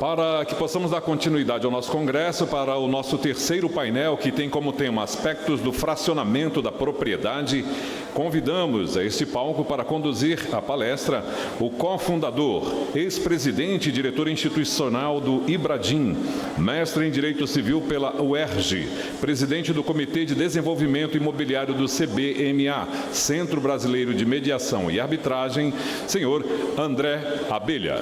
Para que possamos dar continuidade ao nosso congresso, para o nosso terceiro painel, que tem como tema aspectos do fracionamento da propriedade, convidamos a este palco para conduzir a palestra o cofundador, ex-presidente e diretor institucional do Ibradim, mestre em Direito Civil pela UERJ, presidente do Comitê de Desenvolvimento Imobiliário do CBMA, Centro Brasileiro de Mediação e Arbitragem, senhor André Abelha.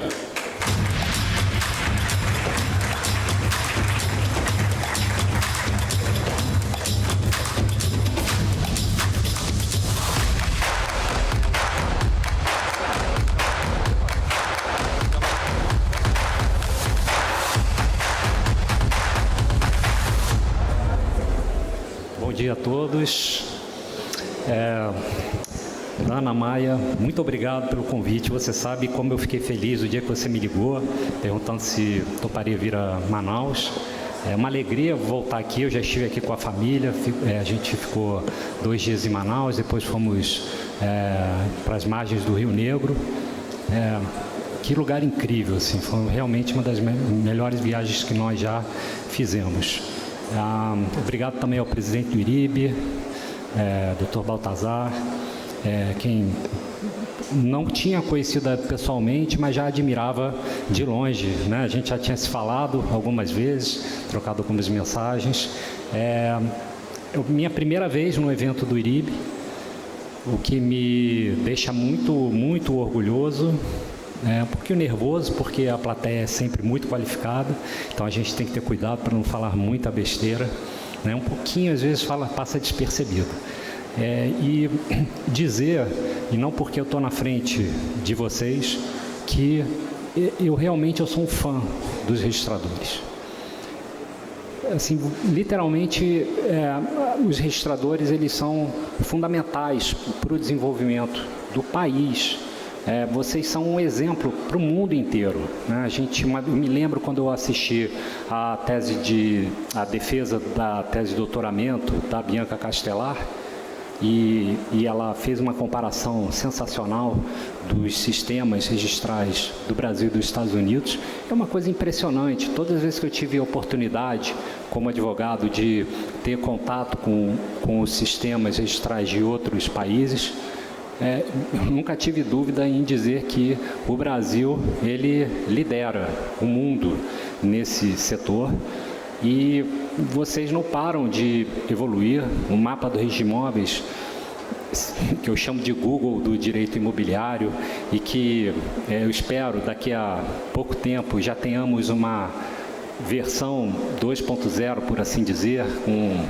Bom dia a todos. Ana Maia, muito obrigado pelo convite. Você sabe como eu fiquei feliz o dia que você me ligou, perguntando se toparia vir a Manaus. É uma alegria voltar aqui. Eu já estive aqui com a família, a gente ficou 2 dias em Manaus, depois fomos para as margens do Rio Negro. Que lugar incrível, assim, foi realmente uma das melhores viagens que nós já fizemos. Obrigado também ao presidente do IRIB, Dr. Baltazar, quem não tinha conhecido pessoalmente, mas já admirava de longe, né? A gente já tinha se falado algumas vezes, trocado algumas mensagens. Minha primeira vez no evento do IRIB, o que me deixa muito, muito orgulhoso. Um pouquinho nervoso, porque a plateia é sempre muito qualificada, então a gente tem que ter cuidado para não falar muita besteira, né? Um pouquinho, às vezes, passa despercebido. E dizer, e não porque eu estou na frente de vocês, que eu realmente sou um fã dos registradores. Assim, literalmente, os registradores, eles são fundamentais para o desenvolvimento do país. Vocês são um exemplo para o mundo inteiro, né? Eu me lembro quando eu assisti a defesa da tese de doutoramento da Bianca Castelar, e ela fez uma comparação sensacional dos sistemas registrais do Brasil e dos Estados Unidos. É uma coisa impressionante. Todas as vezes que eu tive a oportunidade, como advogado, de ter contato com os sistemas registrais de outros países, eu nunca tive dúvida em dizer que o Brasil, ele lidera o mundo nesse setor, e vocês não param de evoluir. O mapa do registro de imóveis, que eu chamo de Google do direito imobiliário, e que eu espero daqui a pouco tempo já tenhamos uma versão 2.0, por assim dizer, com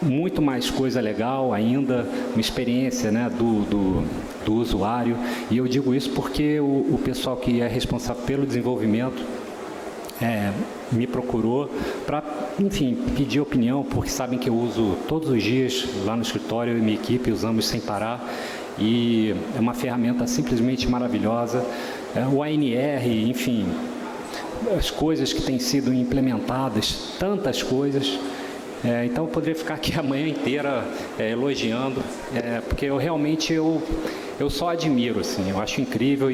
muito mais coisa legal ainda, uma experiência, né, do usuário. E eu digo isso porque o pessoal que é responsável pelo desenvolvimento me procurou para, enfim, pedir opinião, porque sabem que eu uso todos os dias lá no escritório, eu e minha equipe usamos sem parar, e é uma ferramenta simplesmente maravilhosa. O ANR, enfim, as coisas que têm sido implementadas, tantas coisas. Então eu poderia ficar aqui a manhã inteira elogiando, porque eu realmente só admiro, assim, eu acho incrível.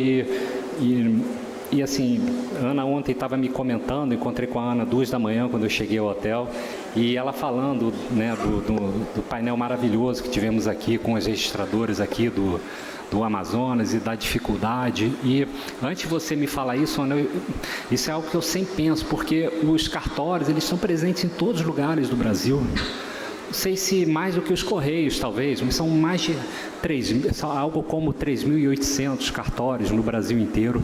E assim, a Ana ontem estava me comentando, encontrei com a Ana 2 da manhã quando eu cheguei ao hotel, e ela falando, né, do painel maravilhoso que tivemos aqui com os registradores aqui do Amazonas e da dificuldade. E antes de você me falar isso, Ana, isso é algo que eu sempre penso, porque os cartórios, eles são presentes em todos os lugares do Brasil. Não sei se mais do que os Correios, talvez, mas são mais de algo como 3.800 cartórios no Brasil inteiro.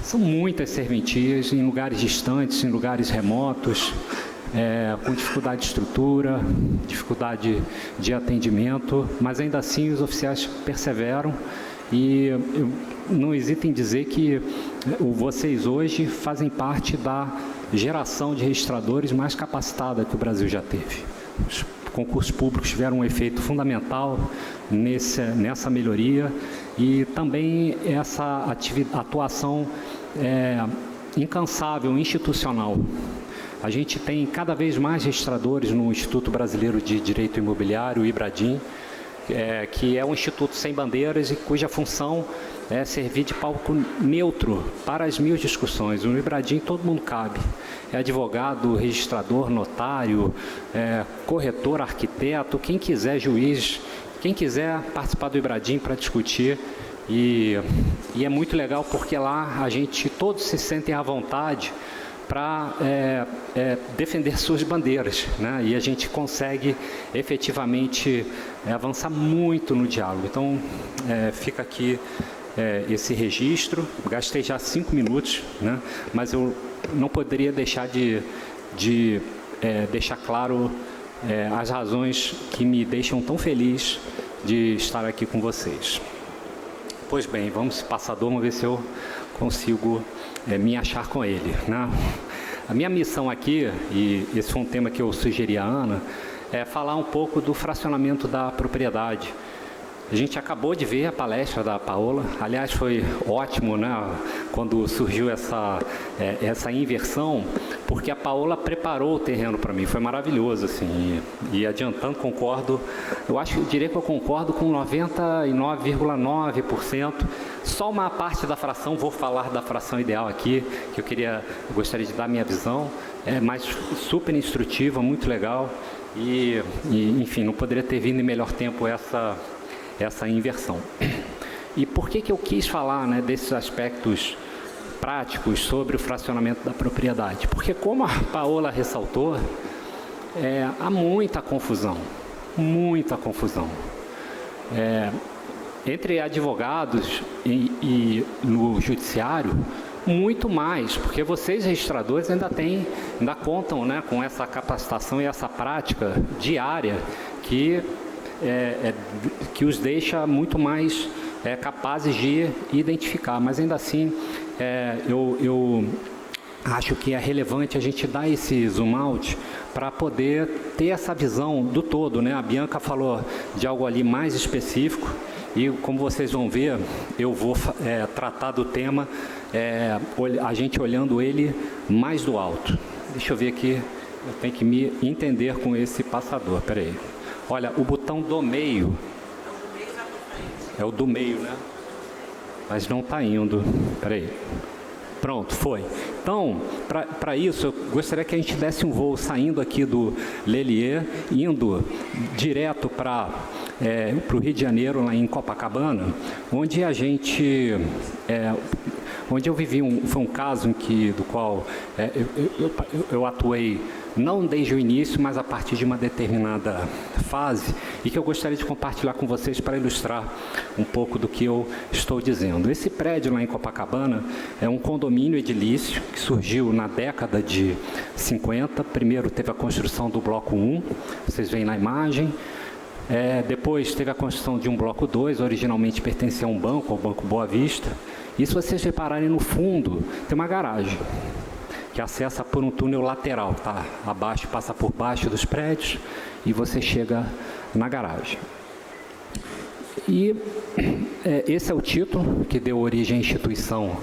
São muitas serventias em lugares distantes, em lugares remotos, com dificuldade de estrutura, dificuldade de atendimento, mas ainda assim os oficiais perseveram, e eu não hesito em dizer que vocês hoje fazem parte da geração de registradores mais capacitada que o Brasil já teve. Os concursos públicos tiveram um efeito fundamental nessa melhoria, e também essa atuação incansável, institucional. A gente tem cada vez mais registradores no Instituto Brasileiro de Direito Imobiliário, o Ibradim, que é um instituto sem bandeiras e cuja função é servir de palco neutro para as 1000 discussões. No IBRADIM todo mundo cabe. É advogado, registrador, notário, corretor, arquiteto, quem quiser, juiz, quem quiser participar do IBRADIM para discutir. E é muito legal porque lá todos se sentem à vontade para defender suas bandeiras, né? E a gente consegue efetivamente avançar muito no diálogo. Então, fica aqui esse registro. Gastei já 5 minutos, né? Mas eu não poderia deixar de deixar claro as razões que me deixam tão feliz de estar aqui com vocês. Pois bem, vamos passador, vamos ver se eu consigo me achar com ele, né? A minha missão aqui, e esse foi um tema que eu sugeri à Ana, é falar um pouco do fracionamento da propriedade. A gente acabou de ver a palestra da Paola, aliás, foi ótimo, né, quando surgiu essa inversão, porque a Paola preparou o terreno para mim, foi maravilhoso, assim, e adiantando, concordo, eu diria que eu concordo com 99,9%, só uma parte da fração, vou falar da fração ideal aqui, que eu gostaria de dar minha visão, mas super instrutiva, muito legal, e enfim, não poderia ter vindo em melhor tempo essa inversão. E por que eu quis falar, né, desses aspectos práticos sobre o fracionamento da propriedade? Porque, como a Paola ressaltou, há muita confusão. Entre advogados e no judiciário, muito mais, porque vocês, registradores, ainda contam, né, com essa capacitação e essa prática diária que os deixa muito mais capazes de identificar, mas ainda assim eu acho que é relevante a gente dar esse zoom out para poder ter essa visão do todo, né? A Bianca falou de algo ali mais específico e, como vocês vão ver, eu vou tratar do tema a gente olhando ele mais do alto. Deixa eu ver aqui, eu tenho que me entender com esse passador, peraí. Olha, o botão do meio, é o do meio, né? Mas não está indo, peraí. Pronto, foi. Então, para isso, eu gostaria que a gente desse um voo saindo aqui do Lelier, indo direto para o Rio de Janeiro, lá em Copacabana, onde onde eu vivi, foi um caso do qual eu atuei não desde o início, mas a partir de uma determinada fase, e que eu gostaria de compartilhar com vocês para ilustrar um pouco do que eu estou dizendo. Esse prédio lá em Copacabana é um condomínio edilício que surgiu na década de 50. Primeiro teve a construção do bloco 1, vocês veem na imagem. Depois teve a construção de um bloco 2, originalmente pertencia a um banco, ao Banco Boa Vista. E se vocês repararem no fundo, tem uma garagem que acessa por um túnel lateral, tá? Abaixo, passa por baixo dos prédios e você chega na garagem. E esse é o título que deu origem à instituição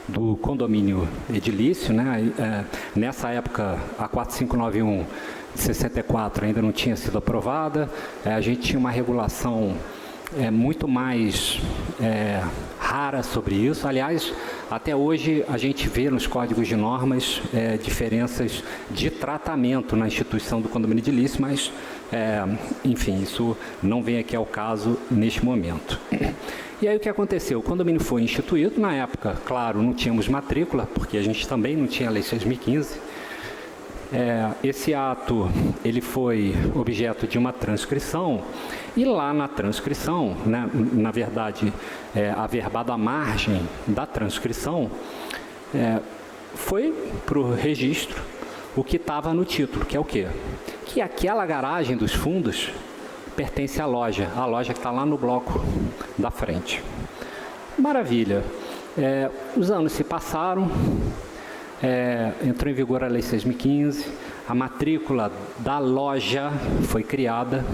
do condomínio edilício, né? Nessa época, a 4591 de 64 ainda não tinha sido aprovada, a gente tinha uma regulação muito mais rara sobre isso. Aliás, até hoje a gente vê nos códigos de normas diferenças de tratamento na instituição do condomínio edilício, mas, enfim, isso não vem aqui ao caso neste momento. E aí o que aconteceu? O condomínio foi instituído, na época, claro, não tínhamos matrícula, porque a gente também não tinha a Lei 6.015. Esse ato ele foi objeto de uma transcrição, e lá na transcrição, né, na verdade, averbado à margem da transcrição, foi para o registro o que estava no título, que é o quê? Que aquela garagem dos fundos pertence à loja que está lá no bloco da frente. Maravilha. Os anos se passaram, entrou em vigor a Lei 6.015, a matrícula da loja foi criada,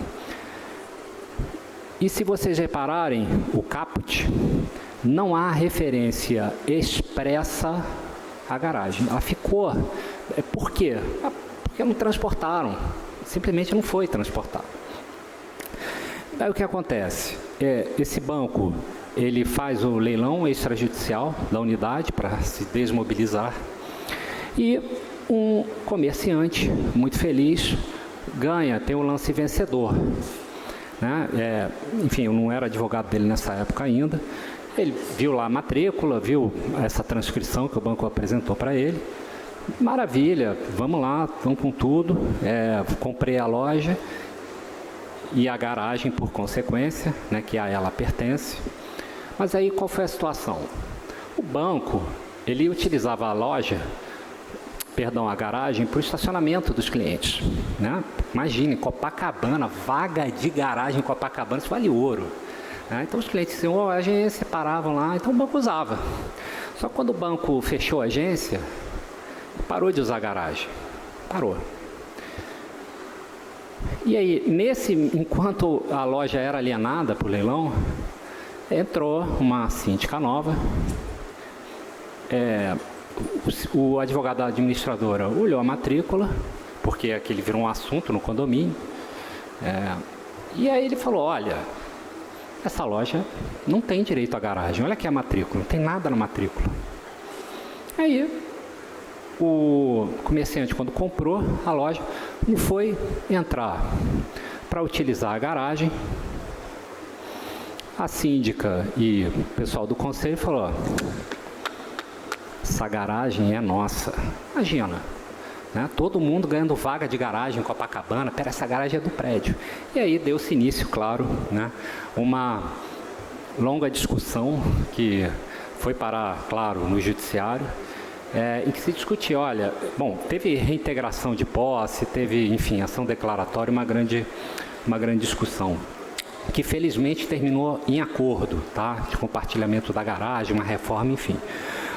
e se vocês repararem, o caput, não há referência expressa à garagem. Ela ficou. Por quê? Porque não transportaram, simplesmente não foi transportado. Aí o que acontece? Esse banco, ele faz o leilão extrajudicial da unidade para se desmobilizar e um comerciante muito feliz ganha, tem um lance vencedor. Né? Enfim, eu não era advogado dele nessa época ainda. Ele viu lá a matrícula, viu essa transcrição que o banco apresentou para ele. Maravilha, vamos lá, vamos com tudo. Comprei a loja e a garagem por consequência, né, que a ela pertence. Mas aí qual foi a situação? O banco, ele utilizava a loja, a garagem, para o estacionamento dos clientes. Né? Imagine, Copacabana, vaga de garagem em Copacabana, isso vale ouro. Né? Então os clientes iam à agência, paravam lá, então o banco usava. Só que quando o banco fechou a agência, parou de usar a garagem. Parou. E aí, enquanto a loja era alienada por leilão, entrou uma síndica nova. O advogado da administradora olhou a matrícula, porque aquele virou um assunto no condomínio. E aí ele falou, olha, essa loja não tem direito à garagem, olha aqui a matrícula, não tem nada na matrícula. Aí o comerciante, quando comprou a loja, não foi entrar para utilizar a garagem. A síndica e o pessoal do conselho falou, essa garagem é nossa. Imagina, né? Todo mundo ganhando vaga de garagem em Copacabana, pera, essa garagem é do prédio. E aí deu-se início, claro, né? Uma longa discussão que foi parar, claro, no judiciário, em que se discutia, olha, bom, teve reintegração de posse, teve, enfim, ação declaratória, uma grande discussão, que felizmente terminou em acordo, tá? De compartilhamento da garagem, uma reforma, enfim.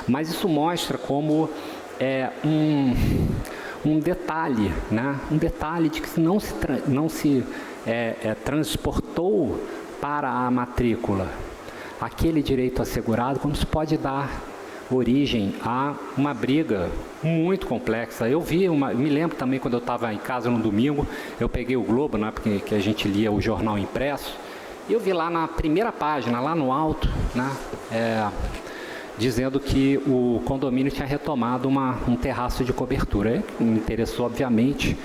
Mas isso mostra como um detalhe, né? Um detalhe de que não se transportou para a matrícula aquele direito assegurado, como se pode dar origem a uma briga muito complexa. Eu me lembro também quando eu estava em casa no domingo, eu peguei o Globo, né, porque a gente lia o jornal impresso, e eu vi lá na primeira página, lá no alto, né, dizendo que o condomínio tinha retomado um terraço de cobertura. Me interessou, obviamente.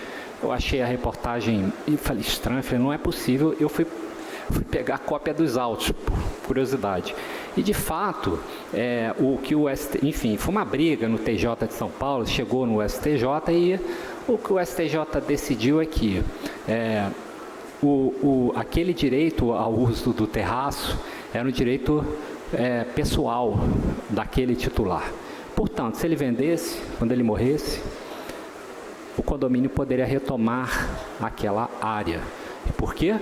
Eu achei a reportagem e falei, estranho, falei, não é possível. Eu fui pegar a cópia dos autos, por curiosidade. E, de fato, enfim, foi uma briga no TJ de São Paulo, chegou no STJ, e o que o STJ decidiu é que aquele direito ao uso do terraço era um direito pessoal daquele titular. Portanto, se ele vendesse, quando ele morresse, o condomínio poderia retomar aquela área. Por quê?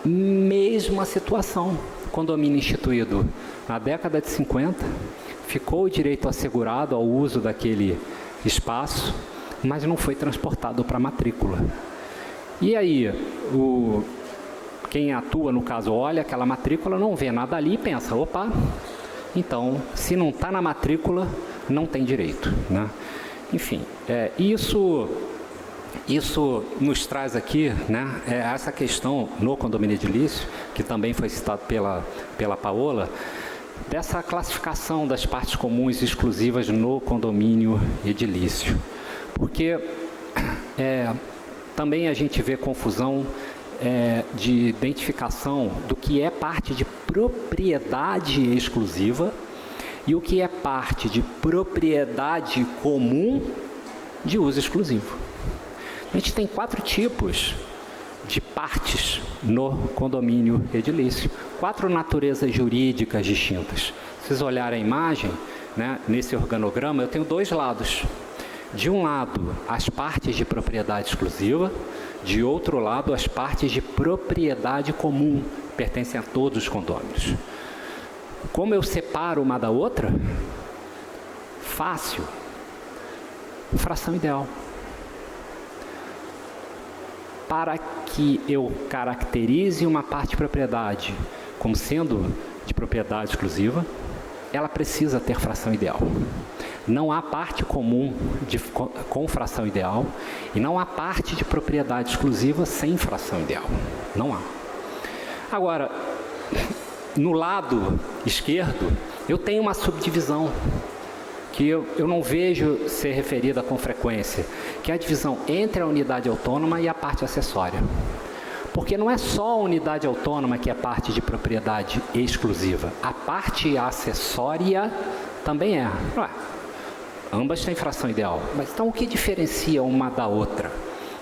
Mesma situação. Condomínio instituído na década de 50, ficou o direito assegurado ao uso daquele espaço, mas não foi transportado para a matrícula. E aí, quem atua, no caso, olha aquela matrícula, não vê nada ali e pensa, opa, então, se não está na matrícula, não tem direito. Né? Enfim, isso nos traz aqui, né, essa questão no condomínio edilício, que também foi citado pela Paola, dessa classificação das partes comuns exclusivas no condomínio edilício. Porque também a gente vê confusão de identificação do que é parte de propriedade exclusiva e o que é parte de propriedade comum de uso exclusivo. A gente tem 4 tipos de partes no condomínio edilício, 4 naturezas jurídicas distintas. Se vocês olharem a imagem, né, nesse organograma, eu tenho 2 lados. De um lado, as partes de propriedade exclusiva, de outro lado, as partes de propriedade comum, pertencem a todos os condôminos. Como eu separo uma da outra? Fácil. Fração ideal. Para que eu caracterize uma parte de propriedade como sendo de propriedade exclusiva, ela precisa ter fração ideal. Não há parte comum com fração ideal e não há parte de propriedade exclusiva sem fração ideal. Não há. Agora, no lado esquerdo, eu tenho uma subdivisão que eu não vejo ser referida com frequência, que é a divisão entre a unidade autônoma e a parte acessória. Porque não é só a unidade autônoma que é parte de propriedade exclusiva, a parte acessória também é. Ué, ambas têm fração ideal, mas então o que diferencia uma da outra?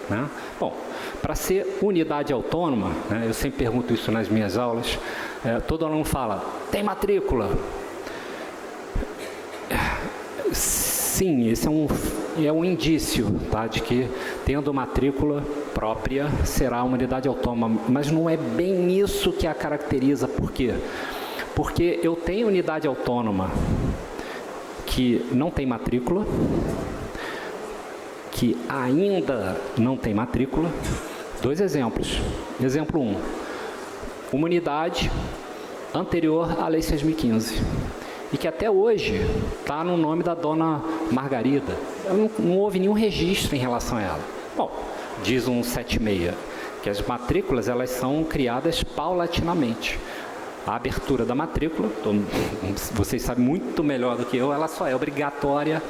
Né? Bom, para ser unidade autônoma, né, eu sempre pergunto isso nas minhas aulas, todo aluno fala, tem matrícula? Sim, esse é um indício, tá, de que tendo matrícula própria será uma unidade autônoma, mas não é bem isso que a caracteriza. Por quê? Porque eu tenho unidade autônoma que não tem matrícula, que ainda não tem matrícula. Dois exemplos. Exemplo 1, uma unidade anterior à Lei 6.015. E que até hoje está no nome da dona Margarida. Não houve nenhum registro em relação a ela. Bom, diz 176, que as matrículas elas são criadas paulatinamente. A abertura da matrícula, vocês sabem muito melhor do que eu, ela só é obrigatória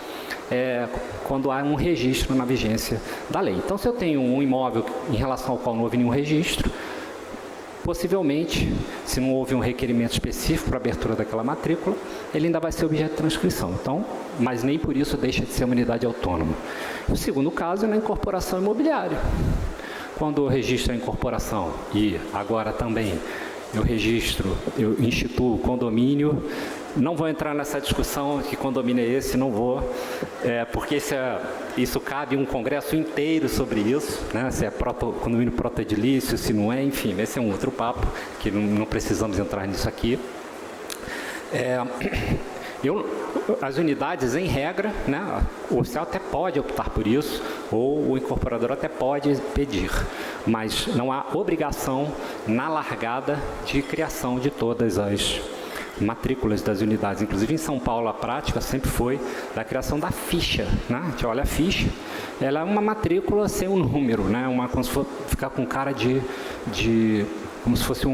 quando há um registro na vigência da lei. Então, se eu tenho um imóvel em relação ao qual não houve nenhum registro, possivelmente, se não houve um requerimento específico para a abertura daquela matrícula, ele ainda vai ser objeto de transcrição. Então, mas nem por isso deixa de ser uma unidade autônoma. O segundo caso é na incorporação imobiliária. Quando eu registro a incorporação e agora também eu instituo o condomínio, não vou entrar nessa discussão que condomínio é esse, não vou, porque isso cabe um congresso inteiro sobre isso, né? Se é condomínio protoedilício, se não é, enfim, esse é um outro papo, que não precisamos entrar nisso aqui. As unidades, em regra, né, o oficial até pode optar por isso, ou o incorporador até pode pedir, mas não há obrigação na largada de criação de todas as matrículas das unidades. Inclusive em São Paulo a prática sempre foi da criação da ficha, né? A gente olha a ficha, ela é uma matrícula sem um número, né? Como se fosse ficar com cara como se fosse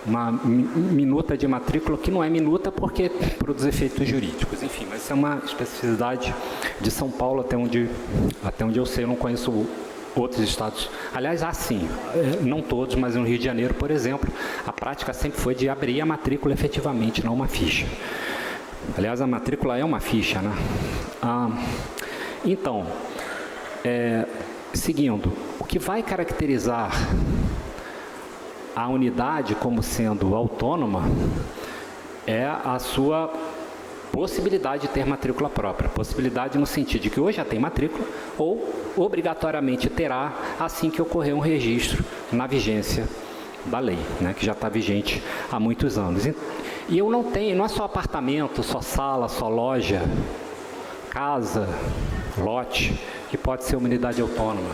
uma minuta de matrícula, que não é minuta porque produz efeitos jurídicos, enfim, mas isso é uma especificidade de São Paulo, até onde eu sei, eu não conheço outros estados. Aliás, sim, não todos, mas no Rio de Janeiro, por exemplo, a prática sempre foi de abrir a matrícula efetivamente, não uma ficha. Aliás, a matrícula é uma ficha, né? Então, seguindo, o que vai caracterizar a unidade como sendo autônoma é a sua possibilidade de ter matrícula própria. Possibilidade no sentido de que hoje já tem matrícula ou obrigatoriamente terá assim que ocorrer um registro na vigência da lei, né, que já está vigente há muitos anos. E eu não é só apartamento, só sala, só loja, casa, lote, que pode ser uma unidade autônoma.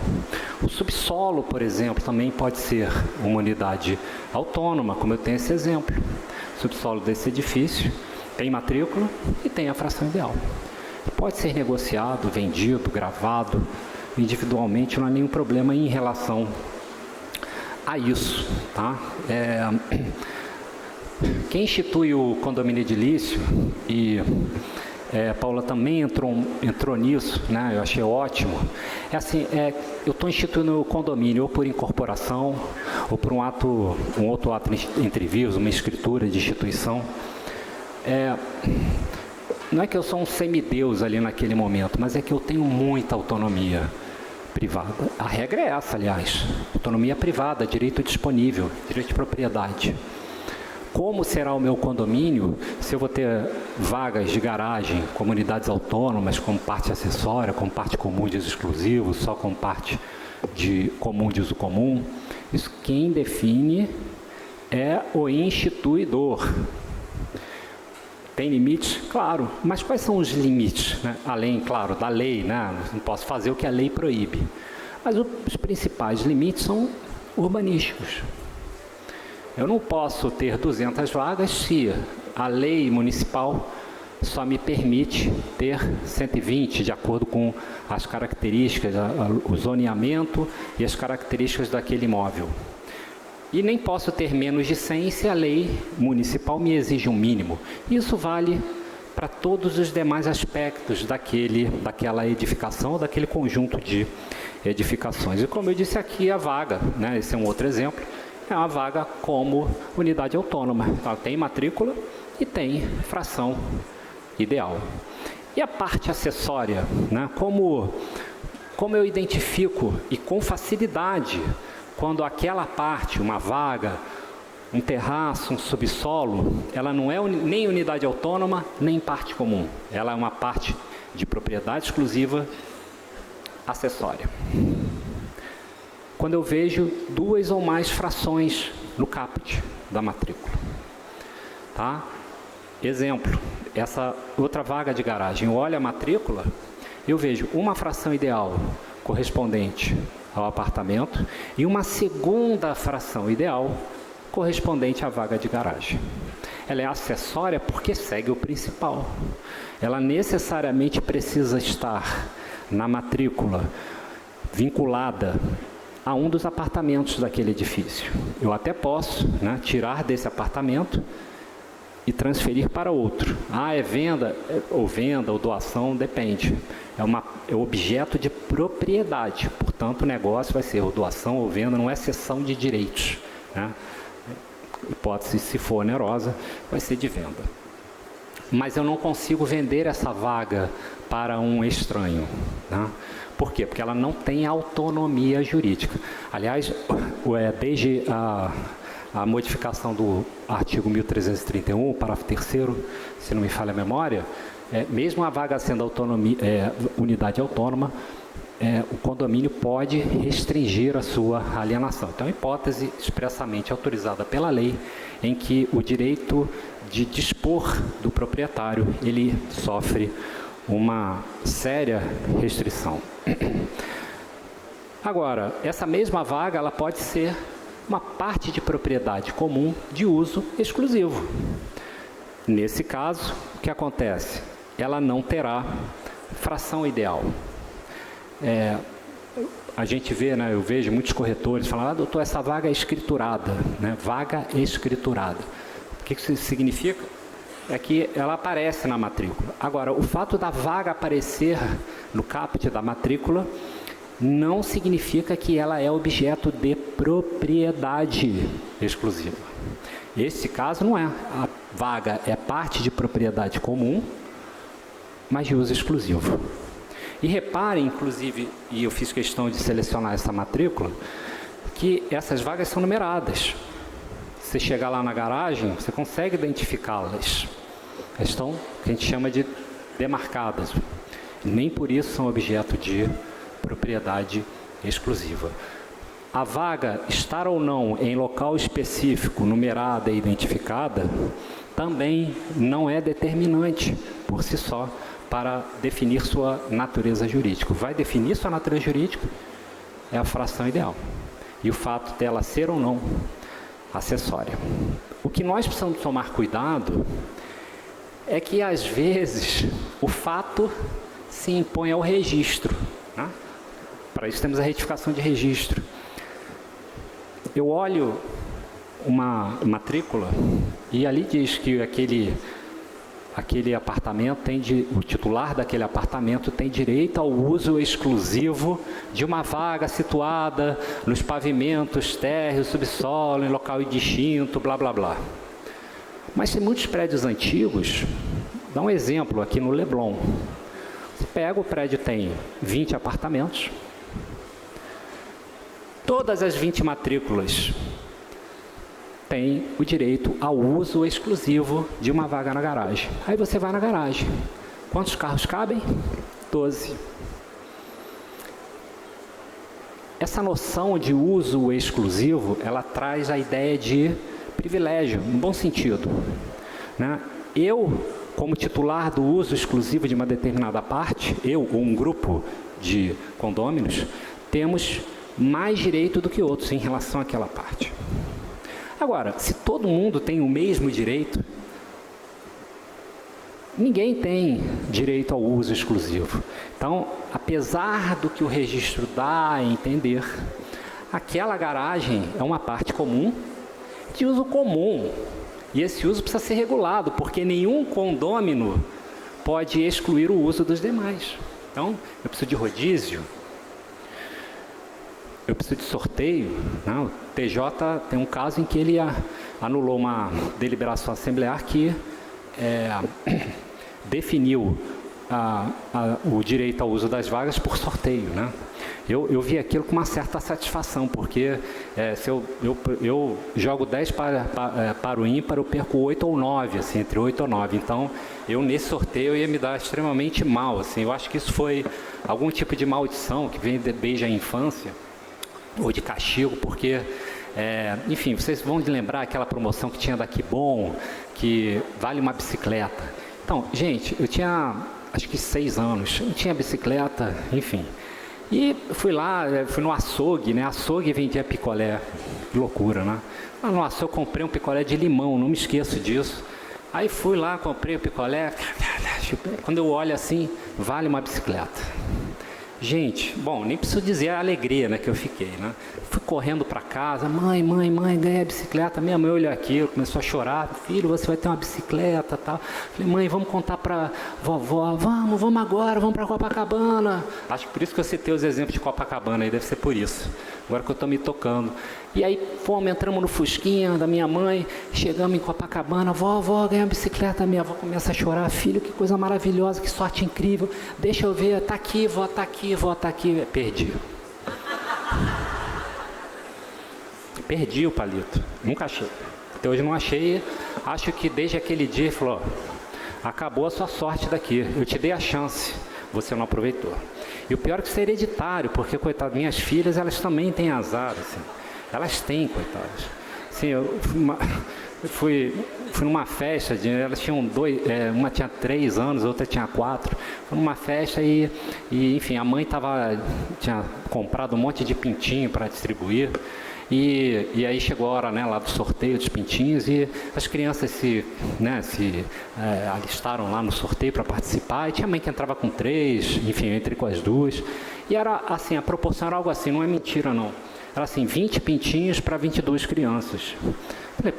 O subsolo, por exemplo, também pode ser uma unidade autônoma, como eu tenho esse exemplo. O subsolo desse edifício tem matrícula e tem a fração ideal. Pode ser negociado, vendido, gravado individualmente, não há nenhum problema em relação a isso, tá? Quem institui o condomínio edilício, e Paula também entrou nisso, né? Eu achei ótimo. Eu estou instituindo o condomínio ou por incorporação, ou por um outro ato entre vios, uma escritura de instituição. Não é que eu sou um semideus ali naquele momento, mas é que eu tenho muita autonomia privada. A regra é essa, aliás. Autonomia privada, direito disponível, direito de propriedade. Como será o meu condomínio se eu vou ter vagas de garagem, comunidades autônomas, como parte acessória, como parte comum de uso exclusivo, só como parte comum de uso comum? Isso quem define é o instituidor. Tem limites? Claro. Mas quais são os limites? Né? Além, claro, da lei, né? Não posso fazer o que a lei proíbe. Mas os principais limites são urbanísticos. Eu não posso ter 200 vagas se a lei municipal só me permite ter 120, de acordo com as características, o zoneamento e as características daquele imóvel. E nem posso ter menos de 100 se a lei municipal me exige um mínimo. Isso vale para todos os demais aspectos daquela edificação, daquele conjunto de edificações. E como eu disse aqui, a vaga, né, esse é um outro exemplo, é uma vaga como unidade autônoma. Ela tem matrícula e tem fração ideal. E a parte acessória, né, como eu identifico e com facilidade quando aquela parte, uma vaga, um terraço, um subsolo, ela não é nem unidade autônoma, nem parte comum. Ela é uma parte de propriedade exclusiva acessória. Quando eu vejo 2 ou mais frações no caput da matrícula. Tá? Exemplo, essa outra vaga de garagem. Eu olho a matrícula, eu vejo uma fração ideal correspondente ao apartamento e uma segunda fração ideal correspondente à vaga de garagem. Ela é acessória porque segue o principal. Ela necessariamente precisa estar na matrícula vinculada a um dos apartamentos daquele edifício. Eu até posso, né, tirar desse apartamento e transferir para outro. É venda ou doação, depende. É objeto de propriedade, portanto o negócio vai ser ou doação ou venda, não é cessão de direitos, né? Hipótese, se for onerosa, vai ser de venda. Mas eu não consigo vender essa vaga para um estranho, né? Por quê? Porque ela não tem autonomia jurídica. Aliás, desde a modificação do artigo 1331, parágrafo 3º, se não me falha a memória, mesmo a vaga sendo unidade autônoma, o condomínio pode restringir a sua alienação. Então, hipótese expressamente autorizada pela lei, em que o direito de dispor do proprietário, ele sofre uma séria restrição. Agora, essa mesma vaga, ela pode ser uma parte de propriedade comum de uso exclusivo. Nesse caso, o que acontece? Ela não terá fração ideal. A gente vê, né, eu vejo muitos corretores falando, doutor, essa vaga é escriturada, né? Vaga escriturada. O que isso significa? É que ela aparece na matrícula. Agora, o fato da vaga aparecer no caput da matrícula não significa que ela é objeto de propriedade exclusiva. Esse caso não é. A vaga é parte de propriedade comum, mas de uso exclusivo. E reparem, inclusive, e eu fiz questão de selecionar essa matrícula, que essas vagas são numeradas. Você chegar lá na garagem, você consegue identificá-las. Elas estão, que a gente chama de demarcadas. Nem por isso são objeto de propriedade exclusiva. A vaga estar ou não em local específico, numerada e identificada, também não é determinante por si só para definir sua natureza jurídica. Vai definir sua natureza jurídica é a fração ideal. E o fato dela ser ou não acessória. O que nós precisamos tomar cuidado é que, às vezes, o fato se impõe ao registro, né? Para isso temos a retificação de registro. Eu olho uma matrícula e ali diz que aquele apartamento o titular daquele apartamento tem direito ao uso exclusivo de uma vaga situada nos pavimentos, térreo, subsolo, em local distinto, blá, blá, blá. Mas tem muitos prédios antigos, dá um exemplo aqui no Leblon. Você pega, o prédio tem 20 apartamentos, todas as 20 matrículas têm o direito ao uso exclusivo de uma vaga na garagem. Aí você vai na garagem. Quantos carros cabem? 12. Essa noção de uso exclusivo, ela traz a ideia de privilégio, no bom sentido, né? Eu, como titular do uso exclusivo de uma determinada parte, eu ou um grupo de condôminos, temos mais direito do que outros em relação àquela parte. Agora, se todo mundo tem o mesmo direito, ninguém tem direito ao uso exclusivo. Então, apesar do que o registro dá a entender, aquela garagem é uma parte comum, de uso comum. E esse uso precisa ser regulado, porque nenhum condômino pode excluir o uso dos demais. Então, eu preciso de rodízio, eu preciso de sorteio. Não, o TJ tem um caso em que ele anulou uma deliberação assemblear que definiu o direito ao uso das vagas por sorteio, né? Eu vi aquilo com uma certa satisfação, porque se eu jogo 10 para o ímpar, eu perco 8 ou 9, assim, entre 8 ou 9. Então, eu nesse sorteio ia me dar extremamente mal. Assim, eu acho que isso foi algum tipo de maldição que vem desde a infância, ou de castigo, porque, enfim, vocês vão lembrar aquela promoção que tinha da Que Bom, que vale uma bicicleta. Então, gente, eu tinha acho que 6 anos, eu tinha bicicleta, enfim. E fui lá, fui no açougue, né? Açougue vendia picolé, que loucura, né? Lá no açougue eu comprei um picolé de limão, não me esqueço disso. Aí fui lá, comprei o picolé, quando eu olho assim, vale uma bicicleta. Gente, bom, nem preciso dizer a alegria, né, que eu fiquei, né? Fui correndo para casa, mãe, ganhei a bicicleta. Minha mãe olhou aquilo, começou a chorar, filho, você vai ter uma bicicleta, tal. Falei, mãe, vamos contar para vovó, vamos agora, vamos para Copacabana. Acho que por isso que eu citei os exemplos de Copacabana, aí deve ser por isso, agora que eu estou me tocando. E aí entramos no Fusquinha da minha mãe, chegamos em Copacabana, vovó, ganhei uma bicicleta, minha avó começa a chorar, filho, que coisa maravilhosa, que sorte incrível, deixa eu ver, tá aqui, vó, tá aqui, vó, tá aqui. Perdi o palito, nunca achei. Até hoje não achei, acho que desde aquele dia ele falou, acabou a sua sorte daqui, eu te dei a chance, você não aproveitou. E o pior é que isso é hereditário, porque, coitado, minhas filhas, elas também têm azar, assim. Elas têm, coitadas. Assim, eu fui numa festa, elas tinham uma tinha 3 anos, outra tinha 4. Fui numa festa e enfim, a mãe tinha comprado um monte de pintinho para distribuir. E aí chegou a hora, né, lá do sorteio dos pintinhos e as crianças se alistaram lá no sorteio para participar. E tinha mãe que entrava com 3, enfim, eu entrei com as 2. E era assim, a proporção era algo assim, não é mentira não. Era assim, 20 pintinhos para 22 crianças. Falei,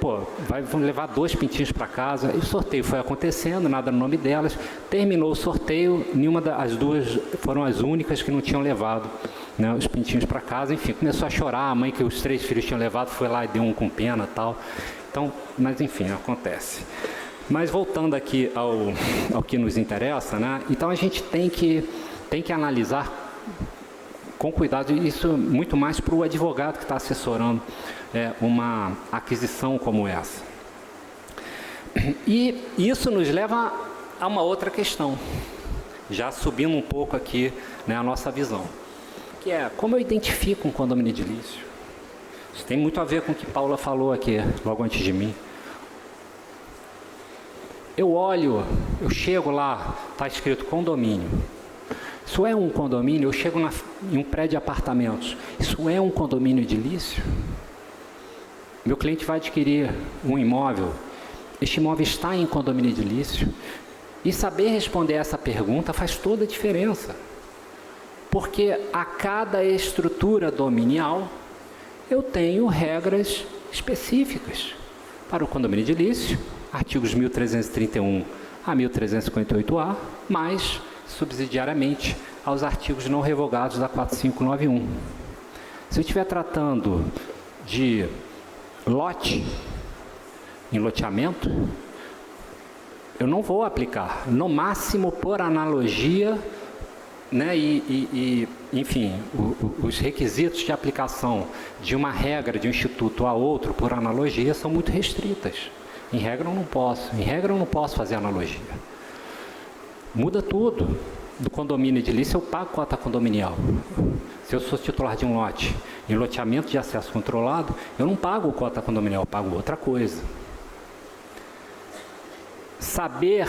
vamos levar 2 pintinhos para casa. E o sorteio foi acontecendo, nada no nome delas. Terminou o sorteio, as 2 foram as únicas que não tinham levado, né, os pintinhos para casa. Enfim, começou a chorar. A mãe que os 3 filhos tinham levado foi lá e deu um com pena e tal. Então, mas enfim, acontece. Mas voltando aqui ao que nos interessa, né? Então a gente tem que analisar com cuidado, isso muito mais para o advogado que está assessorando uma aquisição como essa. E isso nos leva a uma outra questão, já subindo um pouco aqui, né, a nossa visão, que é como eu identifico um condomínio edilício. Isso tem muito a ver com o que Paula falou aqui, logo antes de mim. Eu olho, eu chego lá, está escrito condomínio. Isso é um condomínio? Eu chego em um prédio de apartamentos. Isso é um condomínio edilício? Meu cliente vai adquirir um imóvel. Este imóvel está em condomínio edilício? E saber responder essa pergunta faz toda a diferença. Porque a cada estrutura dominial, eu tenho regras específicas. Para o condomínio edilício, artigos 1331 a 1358-A, mais subsidiariamente aos artigos não revogados da 4591. Se eu estiver tratando de lote, em loteamento, eu não vou aplicar, no máximo por analogia, né, enfim, os requisitos de aplicação de uma regra de um instituto a outro por analogia são muito restritas. Em regra eu não posso fazer analogia. Muda tudo. Do condomínio edilício eu pago cota condominial. Se eu sou titular de um lote em loteamento de acesso controlado, eu não pago cota condominial, eu pago outra coisa. Saber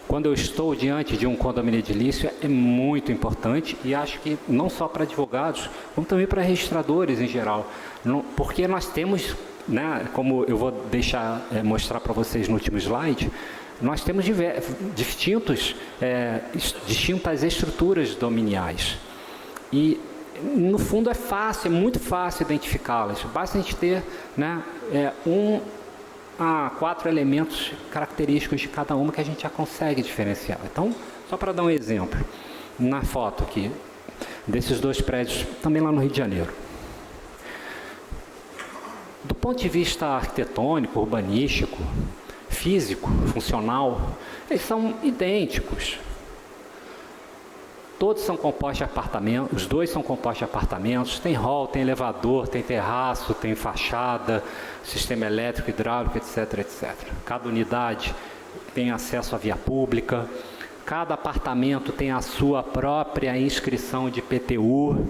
quando eu estou diante de um condomínio edilício é muito importante e acho que não só para advogados, como também para registradores em geral. Porque nós temos, né, como eu vou mostrar para vocês no último slide, nós temos distintas estruturas dominiais. E no fundo é fácil, é muito fácil identificá-las. Basta a gente ter, né, 1 a 4 elementos característicos de cada uma que a gente já consegue diferenciar. Então, só para dar um exemplo, na foto aqui, desses 2 prédios, também lá no Rio de Janeiro. Do ponto de vista arquitetônico, urbanístico, físico, funcional, eles são idênticos. Todos são compostos de apartamentos, os 2 são compostos de apartamentos, tem hall, tem elevador, tem terraço, tem fachada, sistema elétrico, hidráulico, etc, etc. Cada unidade tem acesso à via pública, cada apartamento tem a sua própria inscrição de IPTU.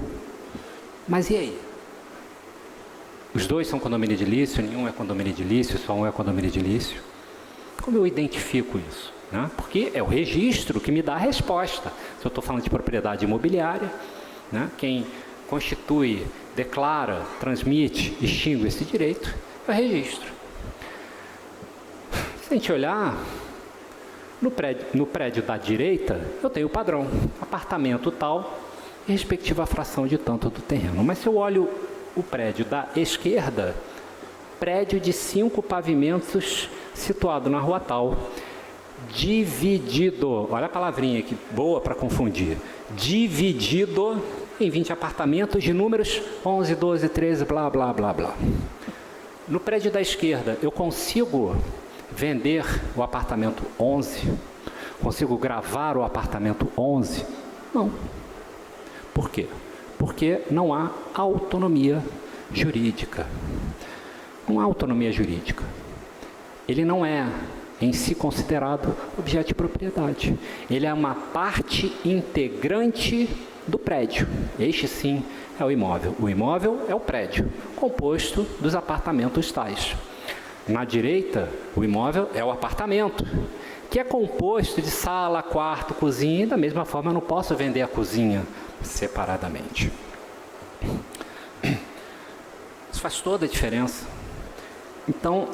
Mas e aí? Os 2 são condomínio edilício, nenhum é condomínio edilício, só um é condomínio edilício. Como eu identifico isso? Né? Porque é o registro que me dá a resposta. Se eu estou falando de propriedade imobiliária, né? Quem constitui, declara, transmite, extingue esse direito é o registro. Se a gente olhar, no prédio da direita, eu tenho o padrão, apartamento tal, e respectiva fração de tanto do terreno. Mas se eu olho o prédio da esquerda, prédio de 5 pavimentos situado na rua tal, dividido, olha a palavrinha aqui, boa para confundir, dividido em 20 apartamentos de números 11, 12, 13, blá, blá, blá, blá. No prédio da esquerda, eu consigo vender o apartamento 11? Consigo gravar o apartamento 11? Não. Por quê? Porque não há autonomia jurídica. Não há autonomia jurídica. Ele não é, em si, considerado objeto de propriedade. Ele é uma parte integrante do prédio. Este, sim, é o imóvel. O imóvel é o prédio, composto dos apartamentos tais. Na direita, o imóvel é o apartamento, que é composto de sala, quarto, cozinha, e da mesma forma eu não posso vender a cozinha separadamente. Isso faz toda a diferença. Então,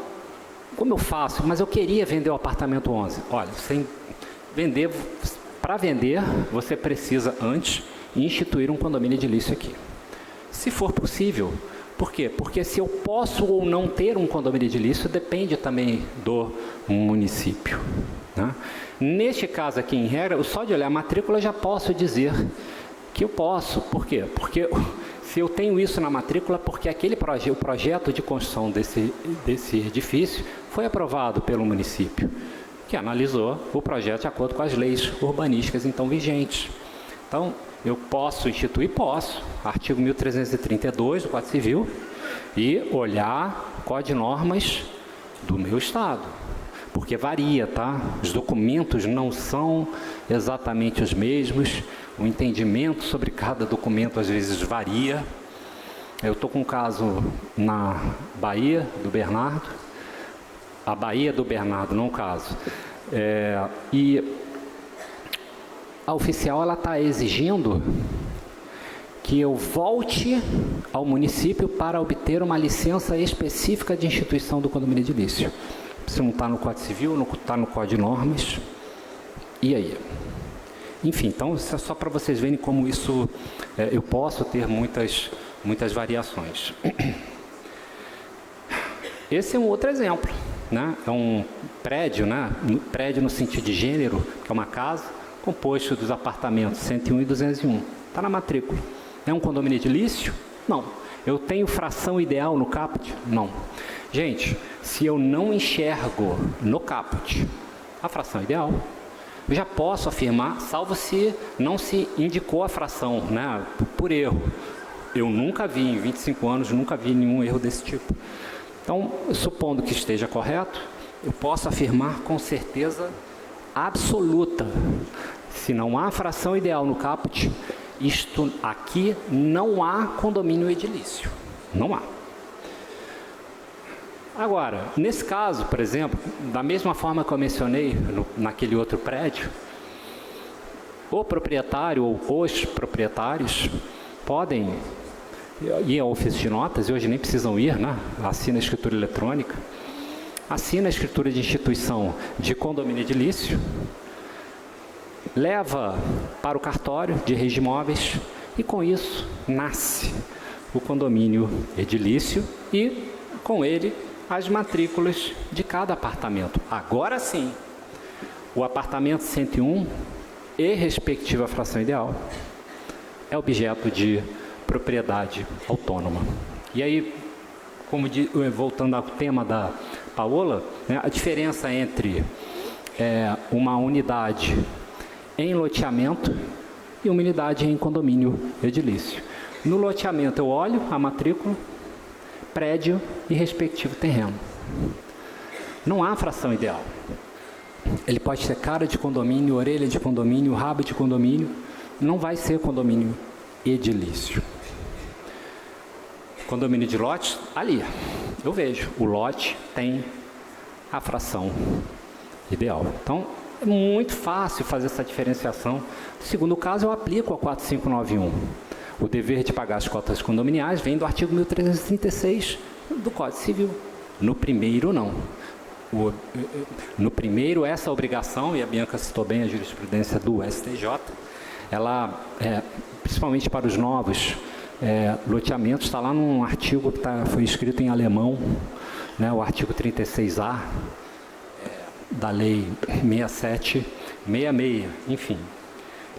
como eu faço? Mas eu queria vender o apartamento 11. Olha, para vender, você precisa antes instituir um condomínio edilício aqui. Se for possível. Por quê? Porque se eu posso ou não ter um condomínio edilício depende também do município. Né? Neste caso aqui, em regra, só de olhar a matrícula já posso dizer que eu posso. Por quê? Porque se eu tenho isso na matrícula, porque o projeto de construção desse edifício foi aprovado pelo município, que analisou o projeto de acordo com as leis urbanísticas então vigentes. Então, eu posso instituir? Posso. Artigo 1332 do Código Civil e olhar o Código de Normas do meu estado. Porque varia, tá? Os documentos não são exatamente os mesmos, o entendimento sobre cada documento às vezes varia. Eu estou com um caso na Bahia do Bernardo, a Bahia do Bernardo, não o caso. E a oficial está exigindo que eu volte ao município para obter uma licença específica de instituição do condomínio edilício. Se não está no Código Civil, não está no Código de Normas. E aí? Enfim, então, isso é só para vocês verem como isso, eu posso ter muitas variações. Esse é um outro exemplo, né? É um prédio, né? Prédio no sentido de gênero, que é uma casa, composto dos apartamentos 101 e 201. Está na matrícula. É um condomínio edilício? Não. Eu tenho fração ideal no caput? Não. Gente, se eu não enxergo no caput a fração ideal, eu já posso afirmar, salvo se não se indicou a fração, né, por erro. Eu nunca vi, em 25 anos, nunca vi nenhum erro desse tipo. Então, supondo que esteja correto, eu posso afirmar com certeza absoluta, se não há fração ideal no caput, isto aqui não há condomínio edilício. Não há. Agora, nesse caso, por exemplo, da mesma forma que eu mencionei naquele outro prédio, o proprietário ou os proprietários podem ir ao ofício de notas, e hoje nem precisam ir, né? Assina a escritura eletrônica, assina a escritura de instituição de condomínio edilício, leva para o cartório de registro de imóveis, E com isso nasce o condomínio edilício e com ele as matrículas de cada apartamento. Agora sim, o apartamento 101 e respectiva fração ideal é objeto de propriedade autônoma. E aí, voltando ao tema da Paola, né, a diferença entre uma unidade em loteamento e uma unidade em condomínio edilício. No loteamento eu olho a matrícula, prédio e respectivo terreno. Não há fração ideal. Ele pode ser cara de condomínio, orelha de condomínio, rabo de condomínio, não vai ser condomínio edilício. Condomínio de lote, ali, eu vejo, o lote tem a fração ideal. Então, é muito fácil fazer essa diferenciação. No segundo caso, eu aplico a 4591. O dever de pagar as cotas condominiais vem do artigo 1336 do Código Civil. No primeiro, não. No primeiro, essa obrigação, e a Bianca citou bem a jurisprudência do STJ, ela, principalmente para os novos loteamentos, está lá num artigo que foi escrito em alemão, né, o artigo 36A, da Lei 6766, enfim.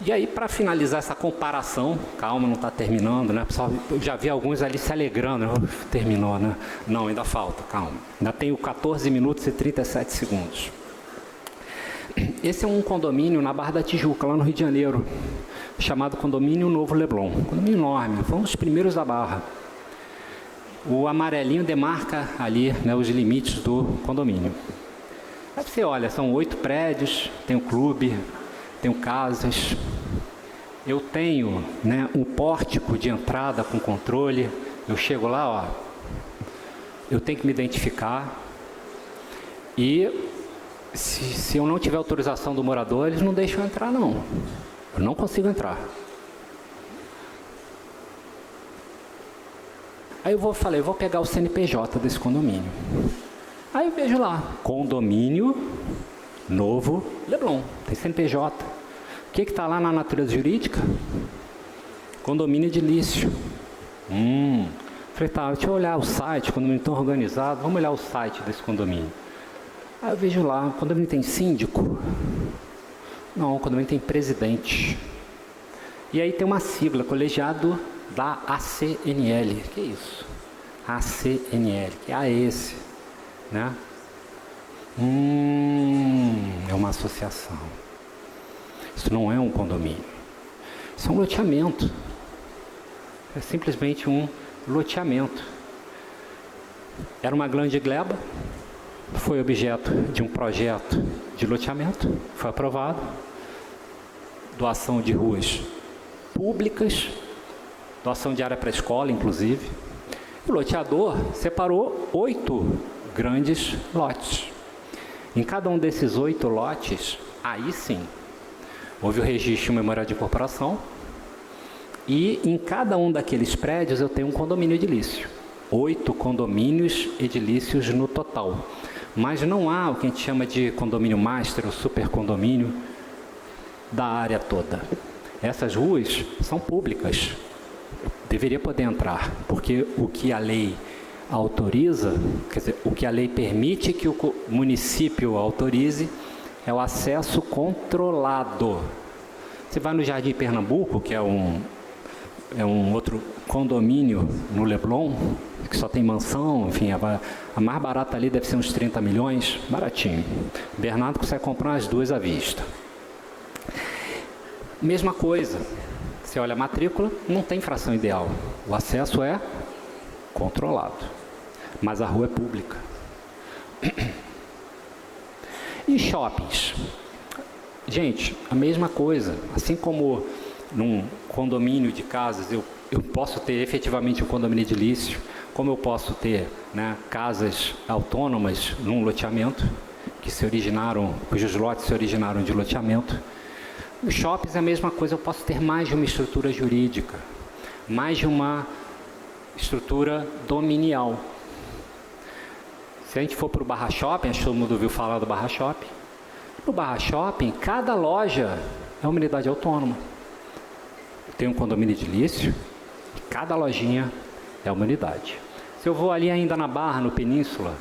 E aí, para finalizar essa comparação, calma, não está terminando, né? Pessoal, eu já vi alguns ali se alegrando, terminou, né? Não, ainda falta, calma. Ainda tenho 14 minutos e 37 segundos. Esse é um condomínio na Barra da Tijuca, lá no Rio de Janeiro, chamado Condomínio Novo Leblon. Condomínio enorme, foi um dos primeiros da Barra. O amarelinho demarca ali, né, os limites do condomínio. Aí você olha, são 8 prédios, tem um clube, tenho casas, eu tenho, né, um pórtico de entrada com controle, eu chego lá, ó, eu tenho que me identificar e se eu não tiver autorização do morador, eles não deixam eu entrar, não. Eu não consigo entrar. Aí eu vou pegar o CNPJ desse condomínio. Aí eu vejo lá, Condomínio Novo Leblon, tem CNPJ. O que está lá na natureza jurídica? Condomínio edilício. Falei, tá, deixa eu olhar o site, condomínio tão organizado, vamos olhar o site desse condomínio. Aí eu vejo lá, o condomínio tem síndico? Não, o condomínio tem presidente. E aí tem uma sigla, colegiado da ACNL. Que é isso? ACNL, que é esse, né? É uma associação. Isso não é um condomínio. Isso é um loteamento. É simplesmente um loteamento. Era uma grande gleba, foi objeto de um projeto de loteamento, foi aprovado. Doação de ruas públicas, doação de área para escola, inclusive. O loteador separou 8 grandes lotes. Em cada um desses 8 lotes, aí sim, houve o registro memorial de incorporação e em cada um daqueles prédios eu tenho um condomínio edilício. 8 condomínios edilícios no total. Mas não há o que a gente chama de condomínio master ou super condomínio da área toda. Essas ruas são públicas. Deveria poder entrar, porque o que a lei autoriza, quer dizer, o que a lei permite que o município autorize é o acesso controlado. Você vai no Jardim Pernambuco, que é um outro condomínio no Leblon, que só tem mansão, enfim, a mais barata ali deve ser uns 30 milhões, baratinho. Bernardo consegue comprar as 2 à vista. Mesma coisa, você olha a matrícula, não tem fração ideal, o acesso é controlado, mas a rua é pública. E shoppings? Gente, a mesma coisa, assim como num condomínio de casas eu posso ter efetivamente um condomínio edilício, como eu posso ter, né, casas autônomas num loteamento, cujos lotes se originaram de loteamento. Nos shoppings é a mesma coisa, eu posso ter mais de uma estrutura jurídica, mais de uma estrutura dominial. Se a gente for para o Barra Shopping, acho que todo mundo ouviu falar do Barra Shopping. No Barra Shopping, cada loja é uma unidade autônoma. tem um condomínio edilício, e cada lojinha é uma unidade. Se eu vou ali ainda na Barra, no Península,